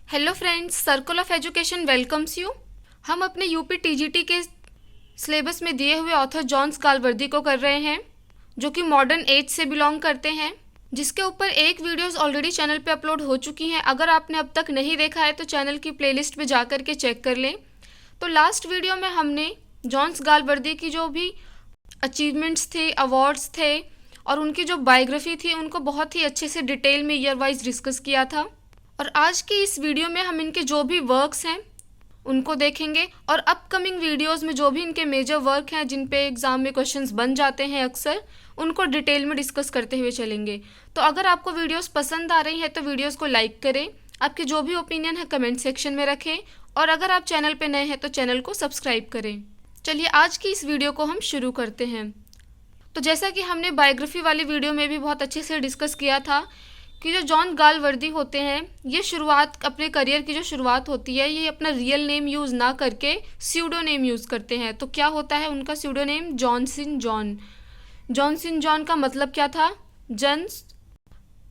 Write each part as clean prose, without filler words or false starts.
Hello friends, circle of education welcomes you. हम अपने UP TGT के सिलेबस में दिए हुए ऑथर जॉन स्कालवर्दी को कर रहे हैं, जो कि मॉडर्न एज से बिलोंग करते हैं, जिसके ऊपर एक वीडियोस ऑलरेडी चैनल पे अपलोड हो चुकी हैं। अगर आपने अब तक नहीं देखा है तो चैनल की प्लेलिस्ट में जा कर के चेक कर लें। तो लास्ट वीडियो में हमने जॉन स्कालवर्दी की जो भी अचीवमेंट्स थे, अवार्ड्स थे और उनकी जो बायोग्राफी थी, उनको बहुत ही अच्छे से डिटेल में ईयर वाइज डिस्कस किया था। और आज की इस वीडियो में हम इनके जो भी वर्क्स हैं उनको देखेंगे और अपकमिंग वीडियोस में जो भी इनके मेजर वर्क हैं जिन पे एग्ज़ाम में क्वेश्चंस बन जाते हैं अक्सर, उनको डिटेल में डिस्कस करते हुए चलेंगे। तो अगर आपको वीडियोस पसंद आ रही हैं तो वीडियोस को लाइक करें, आपके जो भी ओपिनियन है कमेंट सेक्शन में रखें और अगर आप चैनल पर नए हैं तो चैनल को सब्सक्राइब करें। चलिए आज की इस वीडियो को हम शुरू करते हैं। तो जैसा कि हमने बायोग्राफी वाली वीडियो में भी बहुत अच्छे से डिस्कस किया था कि जो जॉन गालवर्दी होते हैं, ये शुरुआत अपने करियर की जो शुरुआत होती है ये अपना रियल नेम यूज़ ना करके स्यूडो नेम यूज़ करते हैं। तो क्या होता है उनका pseudo name? Johnson John. Johnson John का मतलब क्या था? जन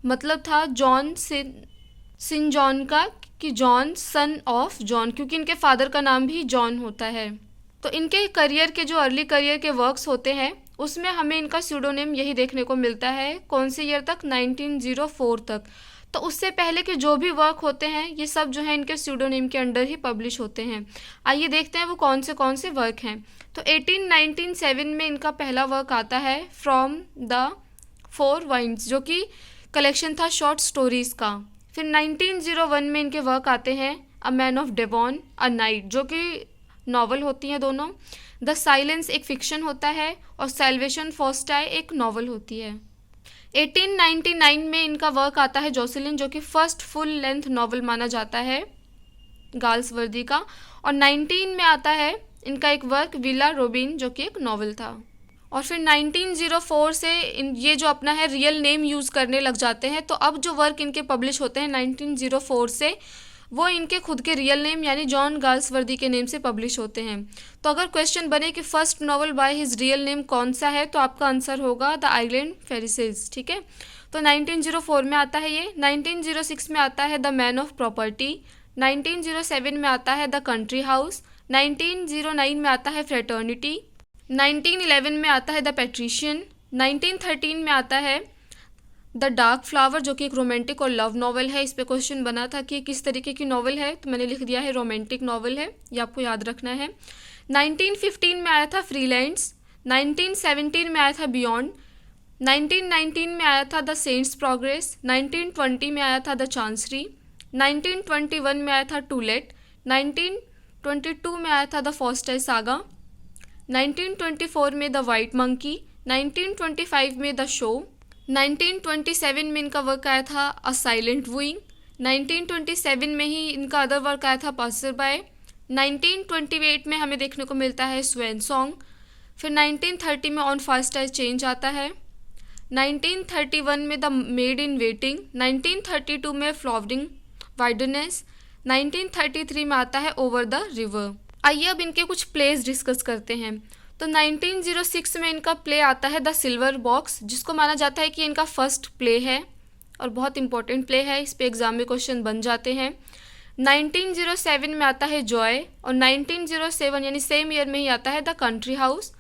मतलब था जॉन सिन जॉन का, कि जॉन सन ऑफ जॉन, क्योंकि इनके फादर का नाम भी जॉन होता है। तो इनके करियर के जो अर्ली करियर के वर्क्स होते हैं उसमें हमें इनका स्यूडोनेम यही देखने को मिलता है। कौन से ईयर तक? 1904 तक। तो उससे पहले के जो भी वर्क होते हैं ये सब जो है इनके स्यूडोनेम के अंडर ही पब्लिश होते हैं। आइए देखते हैं वो कौन से वर्क हैं। तो 1897 में इनका पहला वर्क आता है, फ्रॉम द फोर वाइंड्स, जो कि कलेक्शन था शॉर्ट स्टोरीज़ का। फिर 1901 में इनके वर्क आते हैं, a man of Devon, a night, जो कि नॉवल होती हैं दोनों। द साइलेंस एक फिक्शन होता है और सैल्वेशन फॉस्टाई एक नॉवल होती है। 1899 में इनका वर्क आता है, जोसेलिन, जो कि फर्स्ट फुल लेंथ नॉवल माना जाता है गाल्सवर्दी का। और 19 में आता है इनका एक वर्क, विला रोबिन, जो कि एक नॉवल था। और फिर 1904 से ये जो अपना है रियल नेम यूज़ करने लग जाते हैं। तो अब जो वर्क इनके पब्लिश होते हैं 1904 से, वो इनके खुद के रियल नेम यानी जॉन गाल्सवर्दी के नेम से पब्लिश होते हैं। तो अगर क्वेश्चन बने कि first novel by his real name कौन सा है, तो आपका आंसर होगा द आइलैंड फेरिसेज। ठीक है, तो 1904 में आता है ये। 1906 में आता है द मैन ऑफ प्रॉपर्टी। 1907 में आता है द कंट्री हाउस। 1909 में आता है फ्रेटर्निटी। 1911 में आता है द पेट्रिशियन। 1913 में आता है द डार्क फ्लावर, जो कि एक रोमांटिक और लव नॉवल है। इस पे क्वेश्चन बना था कि किस तरीके की नॉवल है, तो मैंने लिख दिया है रोमांटिक नॉवल है, ये आपको याद रखना है। 1915 में आया था फ्रीलैंड्स। 1917 में आया था बियॉन्ड। 1919 में आया था द सेंट्स प्रोग्रेस। 1920 में आया था द चांसरी। 1921 में आया था टू लेट। 1922 में आया था द फॉस्टाई सागा। 1924 में द वाइट मंकी। 1925 में द शो। 1927 में इनका वर्क आया था अ साइलेंट वूइंग। 1927 में ही इनका अदर वर्क आया था पासर बाय। 1928 में हमें देखने को मिलता है स्वैन सॉन्ग। फिर 1930 में ऑन फास्ट आइज चेंज आता है। 1931 में द मेड इन वेटिंग। 1932 में फ्लॉवरिंग वाइडनेस। 1933 में आता है ओवर द रिवर। आइए अब इनके कुछ प्लेस डिस्कस करते हैं। तो 1906 में इनका प्ले आता है द सिल्वर बॉक्स, जिसको माना जाता है कि इनका फर्स्ट प्ले है और बहुत इंपॉर्टेंट प्ले है, इस पे एग्जाम में क्वेश्चन बन जाते हैं। 1907 में आता है जॉय और 1907 यानी सेम ईयर में ही आता है द कंट्री हाउस।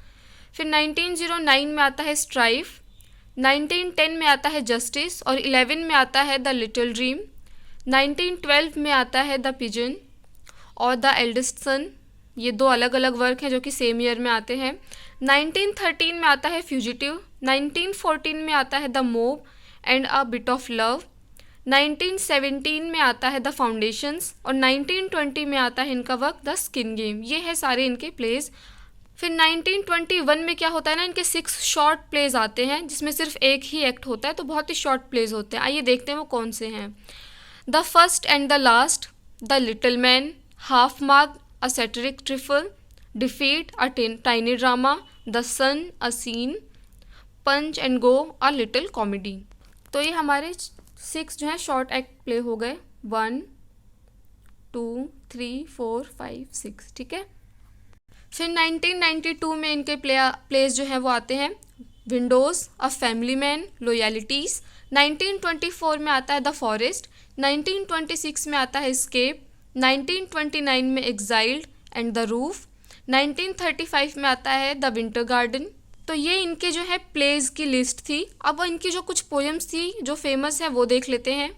फिर 1909 में आता है स्ट्राइफ। 1910 में आता है जस्टिस और 11 में आता है द लिटिल ड्रीम। 1912 में आता है द पिजन और द एल्डेस्ट सन। ये दो अलग अलग वर्क हैं जो कि सेम ईयर में आते हैं। 1913 में आता है फ्यूजिटिव। 1914 में आता है the mob and a bit of love. 1917 में आता है द फाउंडेशंस और 1920 में आता है इनका वर्क द स्किन गेम। ये है सारे इनके प्लेज। फिर 1921 में क्या होता है ना, इनके 6 शॉर्ट प्लेज आते हैं जिसमें सिर्फ एक ही एक्ट होता है, तो बहुत ही शॉर्ट प्लेज होते हैं। आइए देखते हैं वो कौन से हैं। The first and the last, the little man, half mark, a satiric trifle, defeat, a tiny drama, the sun, a scene, punch and go, a little comedy. तो ये हमारे 6 जो है शॉर्ट एक्ट प्ले हो गए, 1 2 3 4 5 6। ठीक है, फिर 1992 में इनके प्लेज जो हैं वो आते हैं, Windows, a family man, loyalties. 1924 में आता है द फॉरेस्ट। 1926 में आता है एस्केप। 1929 में एग्जाइल्ड एंड द रूफ। 1935 में आता है द विंटर गार्डन। तो ये इनके जो है प्लेज की लिस्ट थी। अब इनकी जो कुछ पोएम्स थी जो फेमस है वो देख लेते हैं।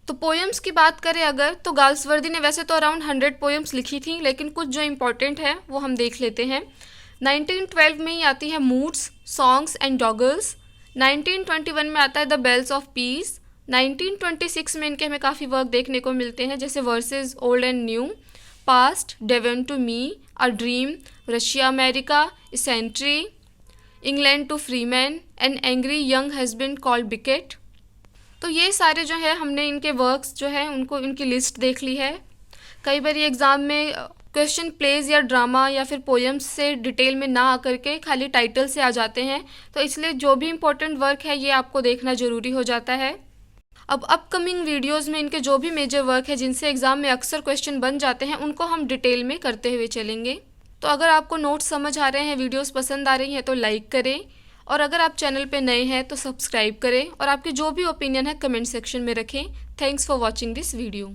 तो पोएम्स की बात करें अगर, तो गाल्सवर्दी ने वैसे तो अराउंड 100 पोएम्स लिखी थी, लेकिन कुछ जो इम्पोर्टेंट है वो हम देख लेते हैं। 1912 में ही आती है मूड्स, सॉन्ग्स एंड डॉगल्स। 1921 में आता है द बेल्स ऑफ पीस। 1926 में इनके हमें काफ़ी वर्क देखने को मिलते हैं, जैसे versus old and new, past, Devon to me, a dream, Russia America, sentry, England to freeman, an angry young husband called Beckett. तो ये सारे जो है हमने इनके वर्क्स जो है उनको इनकी लिस्ट देख ली है। कई बार ये एग्ज़ाम में क्वेश्चन प्लेज या ड्रामा या फिर पोएम्स से डिटेल में ना आकर के खाली टाइटल से आ जाते हैं, तो इसलिए जो भी इम्पोर्टेंट वर्क है ये आपको देखना ज़रूरी हो जाता है। अब अपकमिंग वीडियोस में इनके जो भी मेजर वर्क है जिनसे एग्ज़ाम में अक्सर क्वेश्चन बन जाते हैं उनको हम डिटेल में करते हुए चलेंगे। तो अगर आपको नोट्स समझ आ रहे हैं, वीडियोस पसंद आ रही हैं तो लाइक करें, और अगर आप चैनल पे नए हैं तो सब्सक्राइब करें, और आपके जो भी ओपिनियन है कमेंट सेक्शन में रखें। Thanks for watching this video.